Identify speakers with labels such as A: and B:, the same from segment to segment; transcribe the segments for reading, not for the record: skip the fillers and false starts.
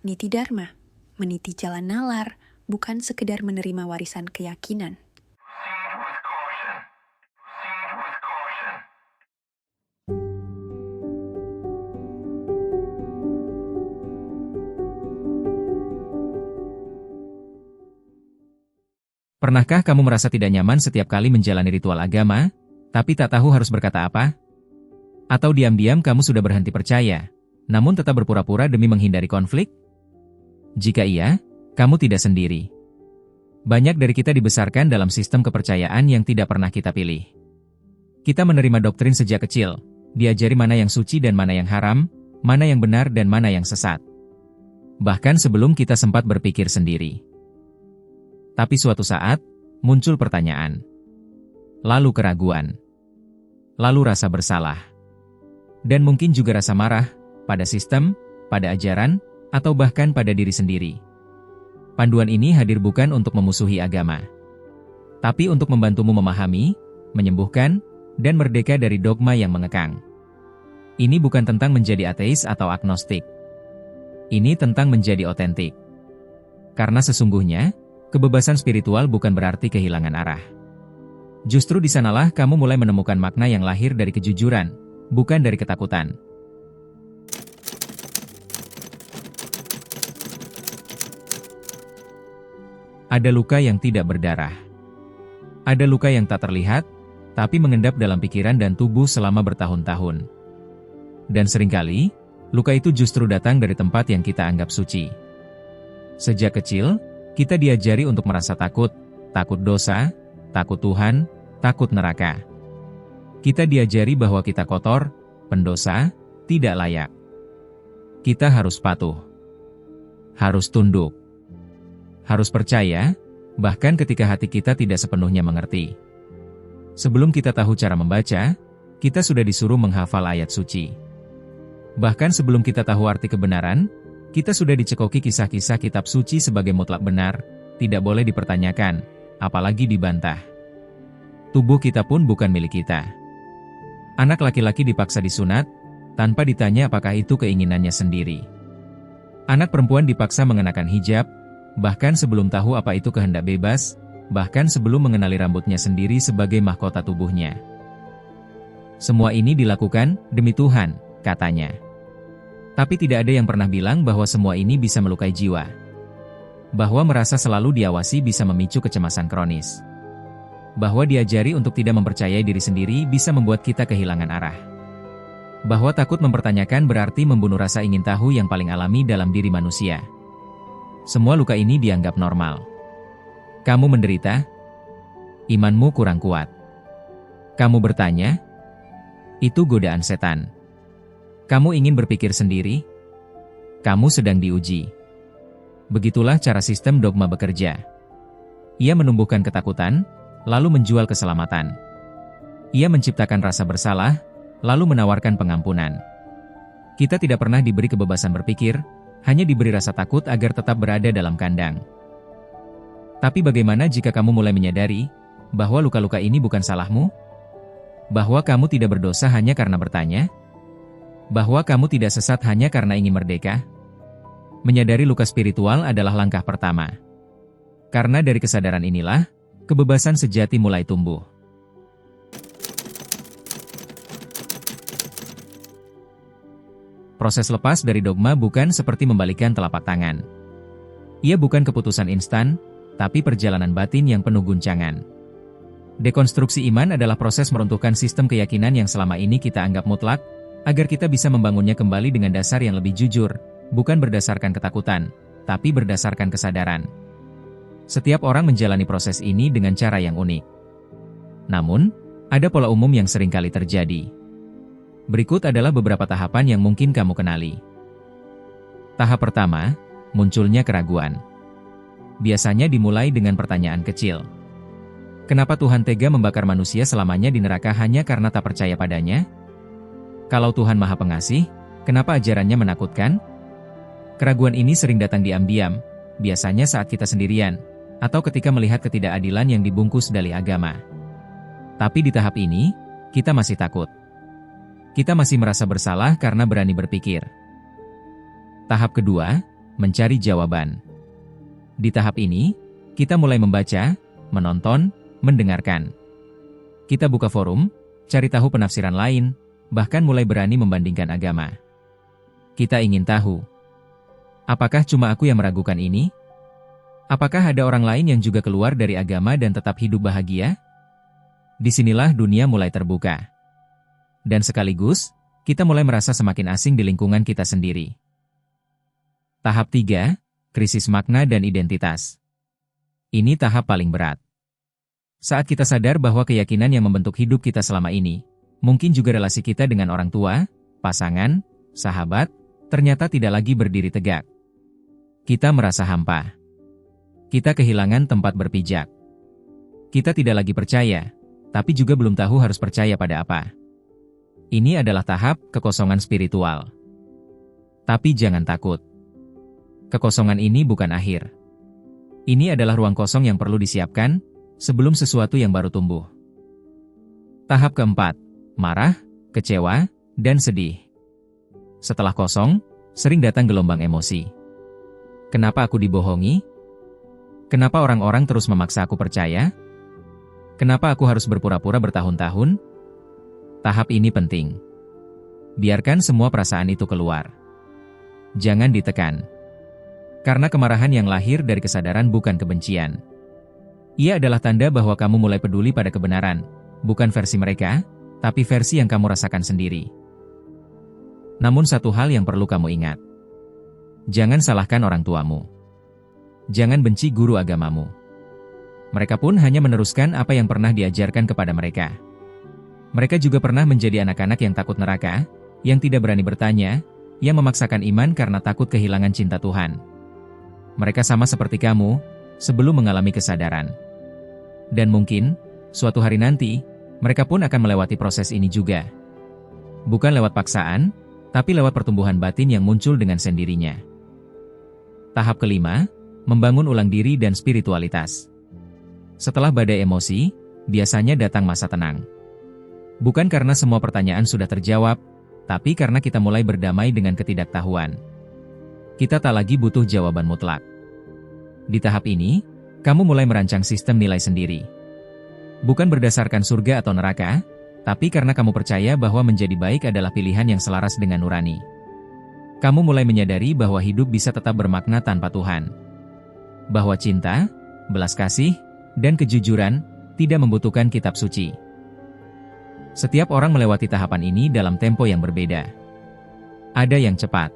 A: Niti Dharma, meniti jalan nalar, bukan sekedar menerima warisan keyakinan.
B: Pernahkah kamu merasa tidak nyaman setiap kali menjalani ritual agama, tapi tak tahu harus berkata apa? Atau diam-diam kamu sudah berhenti percaya, namun tetap berpura-pura demi menghindari konflik? Jika iya, kamu tidak sendiri. Banyak dari kita dibesarkan dalam sistem kepercayaan yang tidak pernah kita pilih. Kita menerima doktrin sejak kecil, diajari mana yang suci dan mana yang haram, mana yang benar dan mana yang sesat. Bahkan sebelum kita sempat berpikir sendiri. Tapi suatu saat, muncul pertanyaan. Lalu keraguan. Lalu rasa bersalah. Dan mungkin juga rasa marah, pada sistem, pada ajaran, atau bahkan pada diri sendiri. Panduan ini hadir bukan untuk memusuhi agama. Tapi untuk membantumu memahami, menyembuhkan, dan merdeka dari dogma yang mengekang. Ini bukan tentang menjadi ateis atau agnostik. Ini tentang menjadi otentik. Karena sesungguhnya, kebebasan spiritual bukan berarti kehilangan arah. Justru di sanalah kamu mulai menemukan makna yang lahir dari kejujuran, bukan dari ketakutan. Ada luka yang tidak berdarah. Ada luka yang tak terlihat, tapi mengendap dalam pikiran dan tubuh selama bertahun-tahun. Dan seringkali, luka itu justru datang dari tempat yang kita anggap suci. Sejak kecil, kita diajari untuk merasa takut, takut dosa, takut Tuhan, takut neraka. Kita diajari bahwa kita kotor, pendosa, tidak layak. Kita harus patuh. Harus tunduk. Harus percaya, bahkan ketika hati kita tidak sepenuhnya mengerti. Sebelum kita tahu cara membaca, kita sudah disuruh menghafal ayat suci. Bahkan sebelum kita tahu arti kebenaran, kita sudah dicekoki kisah-kisah kitab suci sebagai mutlak benar, tidak boleh dipertanyakan, apalagi dibantah. Tubuh kita pun bukan milik kita. Anak laki-laki dipaksa disunat, tanpa ditanya apakah itu keinginannya sendiri. Anak perempuan dipaksa mengenakan hijab, bahkan sebelum tahu apa itu kehendak bebas, bahkan sebelum mengenali rambutnya sendiri sebagai mahkota tubuhnya. Semua ini dilakukan demi Tuhan, katanya. Tapi tidak ada yang pernah bilang bahwa semua ini bisa melukai jiwa. Bahwa merasa selalu diawasi bisa memicu kecemasan kronis. Bahwa diajari untuk tidak mempercayai diri sendiri bisa membuat kita kehilangan arah. Bahwa takut mempertanyakan berarti membunuh rasa ingin tahu yang paling alami dalam diri manusia. Semua luka ini dianggap normal. Kamu menderita? Imanmu kurang kuat. Kamu bertanya? Itu godaan setan. Kamu ingin berpikir sendiri? Kamu sedang diuji. Begitulah cara sistem dogma bekerja. Ia menumbuhkan ketakutan, lalu menjual keselamatan. Ia menciptakan rasa bersalah, lalu menawarkan pengampunan. Kita tidak pernah diberi kebebasan berpikir, hanya diberi rasa takut agar tetap berada dalam kandang. Tapi bagaimana jika kamu mulai menyadari bahwa luka-luka ini bukan salahmu? Bahwa kamu tidak berdosa hanya karena bertanya? Bahwa kamu tidak sesat hanya karena ingin merdeka? Menyadari luka spiritual adalah langkah pertama. Karena dari kesadaran inilah, kebebasan sejati mulai tumbuh. Proses lepas dari dogma bukan seperti membalikan telapak tangan. Ia bukan keputusan instan, tapi perjalanan batin yang penuh guncangan. Dekonstruksi iman adalah proses meruntuhkan sistem keyakinan yang selama ini kita anggap mutlak, agar kita bisa membangunnya kembali dengan dasar yang lebih jujur, bukan berdasarkan ketakutan, tapi berdasarkan kesadaran. Setiap orang menjalani proses ini dengan cara yang unik. Namun, ada pola umum yang seringkali terjadi. Berikut adalah beberapa tahapan yang mungkin kamu kenali. Tahap pertama, munculnya keraguan. Biasanya dimulai dengan pertanyaan kecil. Kenapa Tuhan tega membakar manusia selamanya di neraka hanya karena tak percaya padanya? Kalau Tuhan Maha Pengasih, kenapa ajarannya menakutkan? Keraguan ini sering datang diam-diam, biasanya saat kita sendirian, atau ketika melihat ketidakadilan yang dibungkus dalih agama. Tapi di tahap ini, kita masih takut. Kita masih merasa bersalah karena berani berpikir. Tahap kedua, mencari jawaban. Di tahap ini, kita mulai membaca, menonton, mendengarkan. Kita buka forum, cari tahu penafsiran lain, bahkan mulai berani membandingkan agama. Kita ingin tahu, apakah cuma aku yang meragukan ini? Apakah ada orang lain yang juga keluar dari agama dan tetap hidup bahagia? Disinilah dunia mulai terbuka. Dan sekaligus, kita mulai merasa semakin asing di lingkungan kita sendiri. Tahap 3, krisis makna dan identitas. Ini tahap paling berat. Saat kita sadar bahwa keyakinan yang membentuk hidup kita selama ini, mungkin juga relasi kita dengan orang tua, pasangan, sahabat, ternyata tidak lagi berdiri tegak. Kita merasa hampa. Kita kehilangan tempat berpijak. Kita tidak lagi percaya, tapi juga belum tahu harus percaya pada apa. Ini adalah tahap kekosongan spiritual. Tapi jangan takut. Kekosongan ini bukan akhir. Ini adalah ruang kosong yang perlu disiapkan sebelum sesuatu yang baru tumbuh. Tahap keempat, marah, kecewa, dan sedih. Setelah kosong, sering datang gelombang emosi. Kenapa aku dibohongi? Kenapa orang-orang terus memaksa aku percaya? Kenapa aku harus berpura-pura bertahun-tahun? Tahap ini penting. Biarkan semua perasaan itu keluar. Jangan ditekan. Karena kemarahan yang lahir dari kesadaran bukan kebencian. Ia adalah tanda bahwa kamu mulai peduli pada kebenaran, bukan versi mereka, tapi versi yang kamu rasakan sendiri. Namun satu hal yang perlu kamu ingat. Jangan salahkan orang tuamu. Jangan benci guru agamamu. Mereka pun hanya meneruskan apa yang pernah diajarkan kepada mereka. Mereka juga pernah menjadi anak-anak yang takut neraka, yang tidak berani bertanya, yang memaksakan iman karena takut kehilangan cinta Tuhan. Mereka sama seperti kamu, sebelum mengalami kesadaran. Dan mungkin, suatu hari nanti, mereka pun akan melewati proses ini juga. Bukan lewat paksaan, tapi lewat pertumbuhan batin yang muncul dengan sendirinya. Tahap kelima, membangun ulang diri dan spiritualitas. Setelah badai emosi, biasanya datang masa tenang. Bukan karena semua pertanyaan sudah terjawab, tapi karena kita mulai berdamai dengan ketidaktahuan. Kita tak lagi butuh jawaban mutlak. Di tahap ini, kamu mulai merancang sistem nilai sendiri. Bukan berdasarkan surga atau neraka, tapi karena kamu percaya bahwa menjadi baik adalah pilihan yang selaras dengan nurani. Kamu mulai menyadari bahwa hidup bisa tetap bermakna tanpa Tuhan. Bahwa cinta, belas kasih, dan kejujuran tidak membutuhkan kitab suci. Setiap orang melewati tahapan ini dalam tempo yang berbeda. Ada yang cepat.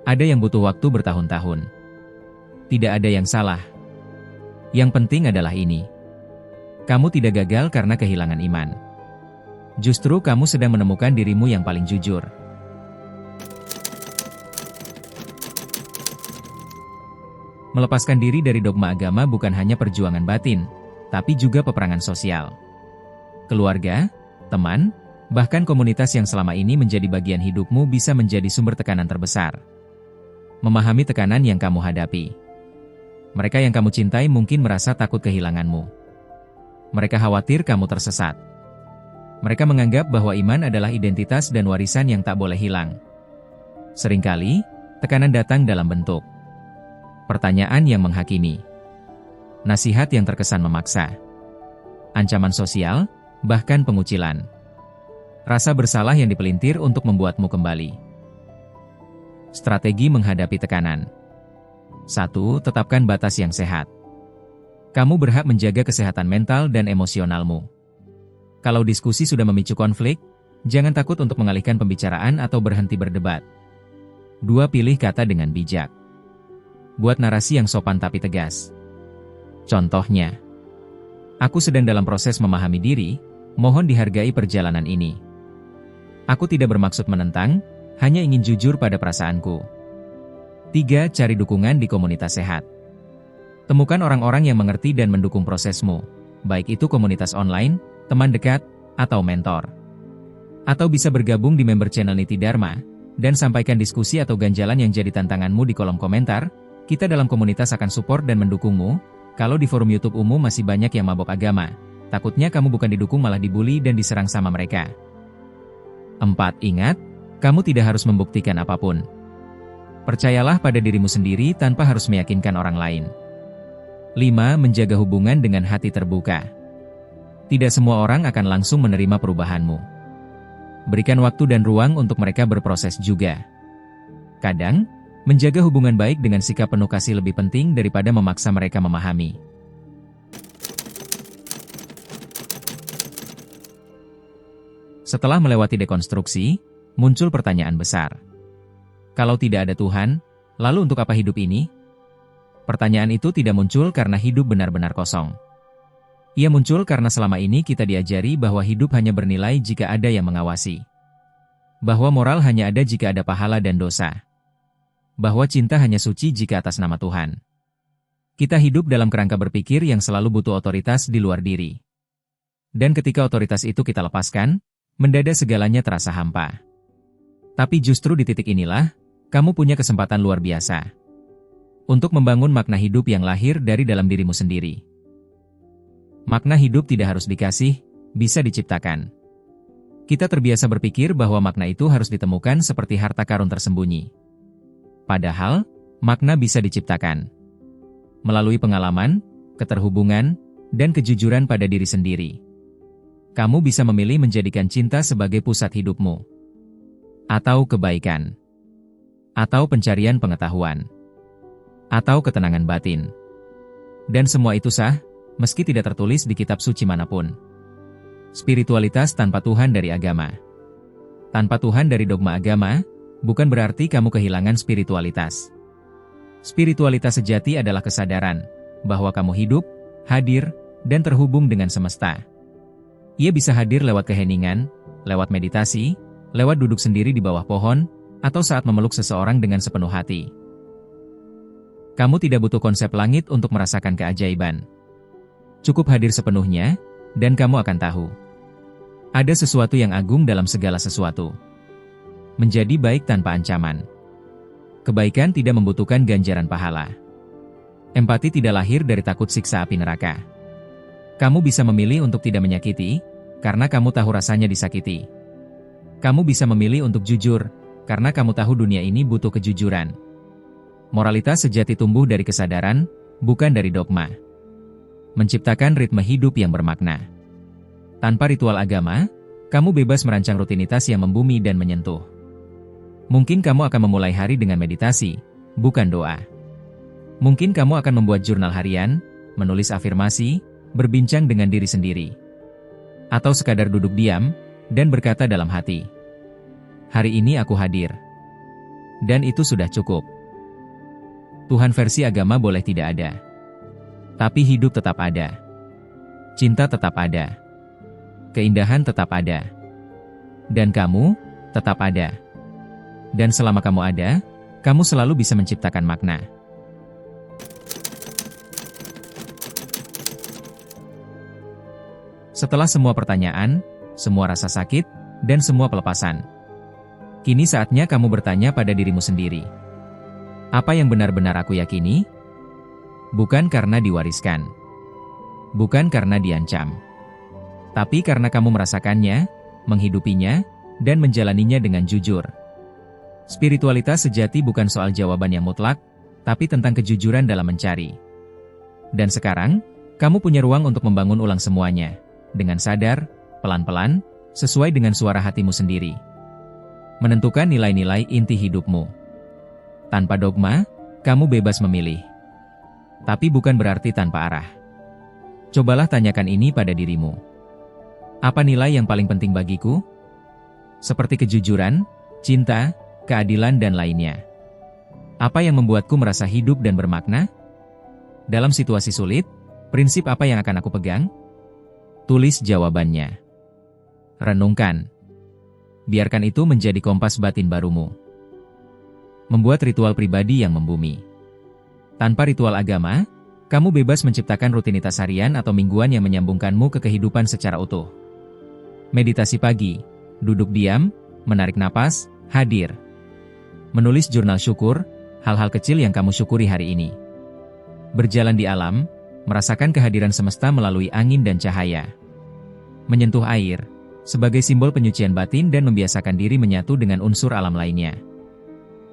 B: Ada yang butuh waktu bertahun-tahun. Tidak ada yang salah. Yang penting adalah ini. Kamu tidak gagal karena kehilangan iman. Justru kamu sedang menemukan dirimu yang paling jujur. Melepaskan diri dari dogma agama bukan hanya perjuangan batin, tapi juga peperangan sosial. Keluarga, teman, bahkan komunitas yang selama ini menjadi bagian hidupmu bisa menjadi sumber tekanan terbesar. Memahami tekanan yang kamu hadapi. Mereka yang kamu cintai mungkin merasa takut kehilanganmu. Mereka khawatir kamu tersesat. Mereka menganggap bahwa iman adalah identitas dan warisan yang tak boleh hilang. Seringkali, tekanan datang dalam bentuk pertanyaan yang menghakimi, nasihat yang terkesan memaksa, ancaman sosial, bahkan pengucilan. Rasa bersalah yang dipelintir untuk membuatmu kembali. Strategi menghadapi tekanan. 1. Tetapkan batas yang sehat. Kamu berhak menjaga kesehatan mental dan emosionalmu. Kalau diskusi sudah memicu konflik, jangan takut untuk mengalihkan pembicaraan atau berhenti berdebat. 2. Pilih kata dengan bijak. Buat narasi yang sopan tapi tegas. Contohnya, aku sedang dalam proses memahami diri, mohon dihargai perjalanan ini. Aku tidak bermaksud menentang, hanya ingin jujur pada perasaanku. 3. Cari dukungan di komunitas sehat. Temukan orang-orang yang mengerti dan mendukung prosesmu, baik itu komunitas online, teman dekat, atau mentor. Atau bisa bergabung di member channel Niti Dharma, dan sampaikan diskusi atau ganjalan yang jadi tantanganmu di kolom komentar. Kita dalam komunitas akan support dan mendukungmu. Kalau di forum YouTube umum masih banyak yang mabok agama, takutnya kamu bukan didukung malah dibully dan diserang sama mereka. 4. Ingat, kamu tidak harus membuktikan apapun. Percayalah pada dirimu sendiri tanpa harus meyakinkan orang lain. 5. Menjaga hubungan dengan hati terbuka. Tidak semua orang akan langsung menerima perubahanmu. Berikan waktu dan ruang untuk mereka berproses juga. Kadang, menjaga hubungan baik dengan sikap penuh kasih lebih penting daripada memaksa mereka memahami. Setelah melewati dekonstruksi, muncul pertanyaan besar. Kalau tidak ada Tuhan, lalu untuk apa hidup ini? Pertanyaan itu tidak muncul karena hidup benar-benar kosong. Ia muncul karena selama ini kita diajari bahwa hidup hanya bernilai jika ada yang mengawasi. Bahwa moral hanya ada jika ada pahala dan dosa. Bahwa cinta hanya suci jika atas nama Tuhan. Kita hidup dalam kerangka berpikir yang selalu butuh otoritas di luar diri. Dan ketika otoritas itu kita lepaskan, mendadak segalanya terasa hampa. Tapi justru di titik inilah, kamu punya kesempatan luar biasa. Untuk membangun makna hidup yang lahir dari dalam dirimu sendiri. Makna hidup tidak harus dikasih, bisa diciptakan. Kita terbiasa berpikir bahwa makna itu harus ditemukan seperti harta karun tersembunyi. Padahal, makna bisa diciptakan. Melalui pengalaman, keterhubungan, dan kejujuran pada diri sendiri. Kamu bisa memilih menjadikan cinta sebagai pusat hidupmu. Atau kebaikan. Atau pencarian pengetahuan. Atau ketenangan batin. Dan semua itu sah, meski tidak tertulis di kitab suci manapun. Spiritualitas tanpa Tuhan dari agama. Tanpa Tuhan dari dogma agama, bukan berarti kamu kehilangan spiritualitas. Spiritualitas sejati adalah kesadaran bahwa kamu hidup, hadir, dan terhubung dengan semesta. Ia bisa hadir lewat keheningan, lewat meditasi, lewat duduk sendiri di bawah pohon, atau saat memeluk seseorang dengan sepenuh hati. Kamu tidak butuh konsep langit untuk merasakan keajaiban. Cukup hadir sepenuhnya, dan kamu akan tahu. Ada sesuatu yang agung dalam segala sesuatu. Menjadi baik tanpa ancaman. Kebaikan tidak membutuhkan ganjaran pahala. Empati tidak lahir dari takut siksa api neraka. Kamu bisa memilih untuk tidak menyakiti, karena kamu tahu rasanya disakiti. Kamu bisa memilih untuk jujur, karena kamu tahu dunia ini butuh kejujuran. Moralitas sejati tumbuh dari kesadaran, bukan dari dogma. Menciptakan ritme hidup yang bermakna. Tanpa ritual agama, kamu bebas merancang rutinitas yang membumi dan menyentuh. Mungkin kamu akan memulai hari dengan meditasi, bukan doa. Mungkin kamu akan membuat jurnal harian, menulis afirmasi, berbincang dengan diri sendiri. Atau sekadar duduk diam, dan berkata dalam hati, hari ini aku hadir. Dan itu sudah cukup. Tuhan versi agama boleh tidak ada. Tapi hidup tetap ada. Cinta tetap ada. Keindahan tetap ada. Dan kamu, tetap ada. Dan selama kamu ada, kamu selalu bisa menciptakan makna. Setelah semua pertanyaan, semua rasa sakit, dan semua pelepasan, kini saatnya kamu bertanya pada dirimu sendiri. Apa yang benar-benar aku yakini? Bukan karena diwariskan. Bukan karena diancam. Tapi karena kamu merasakannya, menghidupinya, dan menjalaninya dengan jujur. Spiritualitas sejati bukan soal jawaban yang mutlak, tapi tentang kejujuran dalam mencari. Dan sekarang, kamu punya ruang untuk membangun ulang semuanya, dengan sadar, pelan-pelan, sesuai dengan suara hatimu sendiri. Menentukan nilai-nilai inti hidupmu. Tanpa dogma, kamu bebas memilih. Tapi bukan berarti tanpa arah. Cobalah tanyakan ini pada dirimu. Apa nilai yang paling penting bagiku? Seperti kejujuran, cinta, keadilan dan lainnya. Apa yang membuatku merasa hidup dan bermakna? Dalam situasi sulit, prinsip apa yang akan aku pegang? Tulis jawabannya. Renungkan. Biarkan itu menjadi kompas batin barumu. Membuat ritual pribadi yang membumi. Tanpa ritual agama, kamu bebas menciptakan rutinitas harian atau mingguan yang menyambungkanmu ke kehidupan secara utuh. Meditasi pagi, duduk diam, menarik napas, hadir. Menulis jurnal syukur, hal-hal kecil yang kamu syukuri hari ini. Berjalan di alam, merasakan kehadiran semesta melalui angin dan cahaya. Menyentuh air, sebagai simbol penyucian batin dan membiasakan diri menyatu dengan unsur alam lainnya.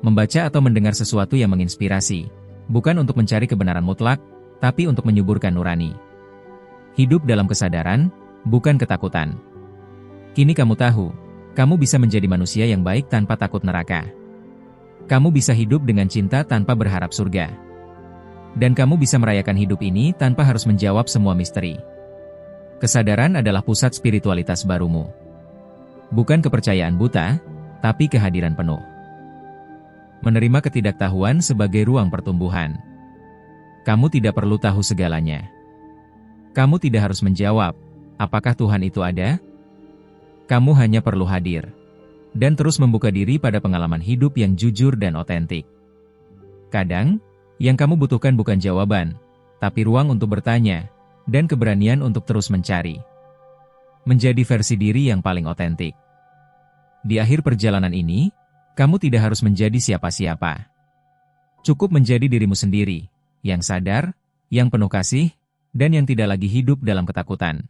B: Membaca atau mendengar sesuatu yang menginspirasi, bukan untuk mencari kebenaran mutlak, tapi untuk menyuburkan nurani. Hidup dalam kesadaran, bukan ketakutan. Kini kamu tahu, kamu bisa menjadi manusia yang baik tanpa takut neraka. Kamu bisa hidup dengan cinta tanpa berharap surga. Dan kamu bisa merayakan hidup ini tanpa harus menjawab semua misteri. Kesadaran adalah pusat spiritualitas barumu. Bukan kepercayaan buta, tapi kehadiran penuh. Menerima ketidaktahuan sebagai ruang pertumbuhan. Kamu tidak perlu tahu segalanya. Kamu tidak harus menjawab, apakah Tuhan itu ada? Kamu hanya perlu hadir. Dan terus membuka diri pada pengalaman hidup yang jujur dan otentik. Kadang, yang kamu butuhkan bukan jawaban, tapi ruang untuk bertanya, dan keberanian untuk terus mencari. Menjadi versi diri yang paling otentik. Di akhir perjalanan ini, kamu tidak harus menjadi siapa-siapa. Cukup menjadi dirimu sendiri, yang sadar, yang penuh kasih, dan yang tidak lagi hidup dalam ketakutan.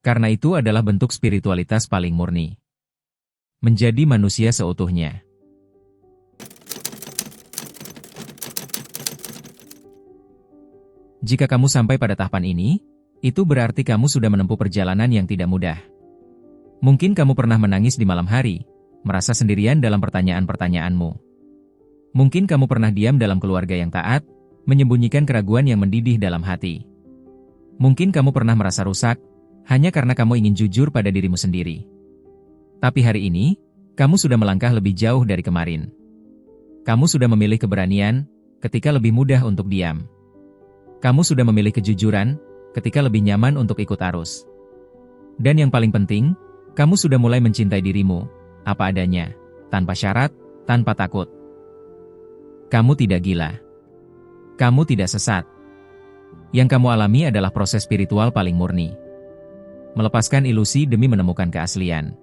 B: Karena itu adalah bentuk spiritualitas paling murni. Menjadi manusia seutuhnya. Jika kamu sampai pada tahapan ini, itu berarti kamu sudah menempuh perjalanan yang tidak mudah. Mungkin kamu pernah menangis di malam hari, merasa sendirian dalam pertanyaan-pertanyaanmu. Mungkin kamu pernah diam dalam keluarga yang taat, menyembunyikan keraguan yang mendidih dalam hati. Mungkin kamu pernah merasa rusak, hanya karena kamu ingin jujur pada dirimu sendiri. Tapi hari ini, kamu sudah melangkah lebih jauh dari kemarin. Kamu sudah memilih keberanian, ketika lebih mudah untuk diam. Kamu sudah memilih kejujuran, ketika lebih nyaman untuk ikut arus. Dan yang paling penting, kamu sudah mulai mencintai dirimu, apa adanya, tanpa syarat, tanpa takut. Kamu tidak gila. Kamu tidak sesat. Yang kamu alami adalah proses spiritual paling murni. Melepaskan ilusi demi menemukan keaslian.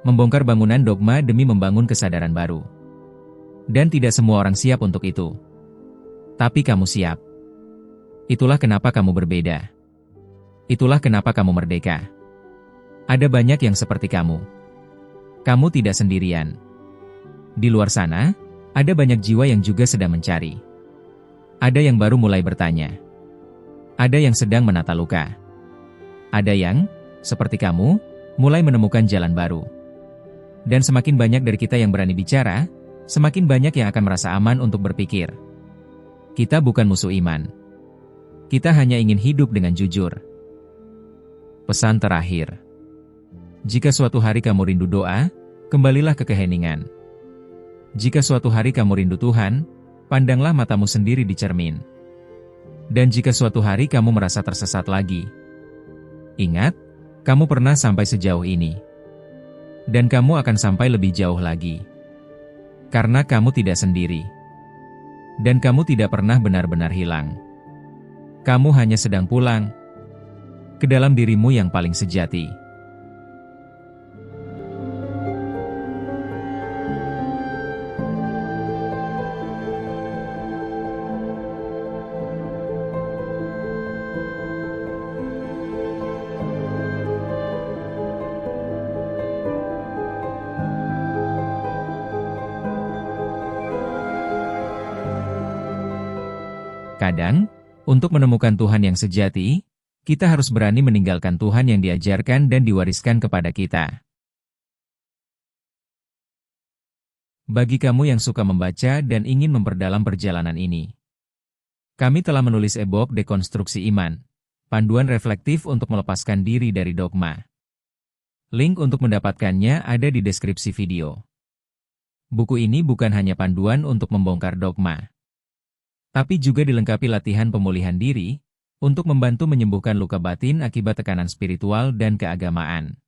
B: Membongkar bangunan dogma demi membangun kesadaran baru. Dan tidak semua orang siap untuk itu. Tapi kamu siap. Itulah kenapa kamu berbeda. Itulah kenapa kamu merdeka. Ada banyak yang seperti kamu. Kamu tidak sendirian. Di luar sana, ada banyak jiwa yang juga sedang mencari. Ada yang baru mulai bertanya. Ada yang sedang menata luka. Ada yang, seperti kamu, mulai menemukan jalan baru. Dan semakin banyak dari kita yang berani bicara, semakin banyak yang akan merasa aman untuk berpikir. Kita bukan musuh iman. Kita hanya ingin hidup dengan jujur. Pesan terakhir. Jika suatu hari kamu rindu doa, kembalilah ke keheningan. Jika suatu hari kamu rindu Tuhan, pandanglah matamu sendiri di cermin. Dan jika suatu hari kamu merasa tersesat lagi, ingat, kamu pernah sampai sejauh ini. Dan kamu akan sampai lebih jauh lagi. Karena kamu tidak sendiri. Dan kamu tidak pernah benar-benar hilang. Kamu hanya sedang pulang ke dalam dirimu yang paling sejati. Kadang, untuk menemukan Tuhan yang sejati, kita harus berani meninggalkan Tuhan yang diajarkan dan diwariskan kepada kita. Bagi kamu yang suka membaca dan ingin memperdalam perjalanan ini, kami telah menulis e-book Dekonstruksi Iman, panduan reflektif untuk melepaskan diri dari dogma. Link untuk mendapatkannya ada di deskripsi video. Buku ini bukan hanya panduan untuk membongkar dogma, tapi juga dilengkapi latihan pemulihan diri, untuk membantu menyembuhkan luka batin akibat tekanan spiritual dan keagamaan.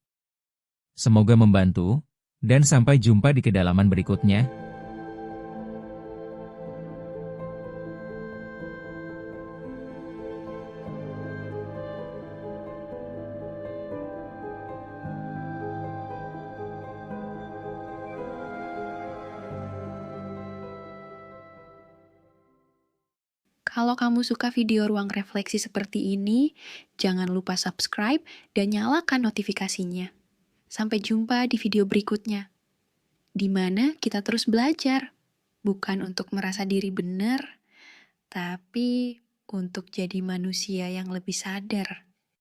B: Semoga membantu, dan sampai jumpa di kedalaman berikutnya.
A: Kalau kamu suka video ruang refleksi seperti ini, jangan lupa subscribe dan nyalakan notifikasinya. Sampai jumpa di video berikutnya. di mana kita terus belajar, bukan untuk merasa diri benar, tapi untuk jadi manusia yang lebih sadar.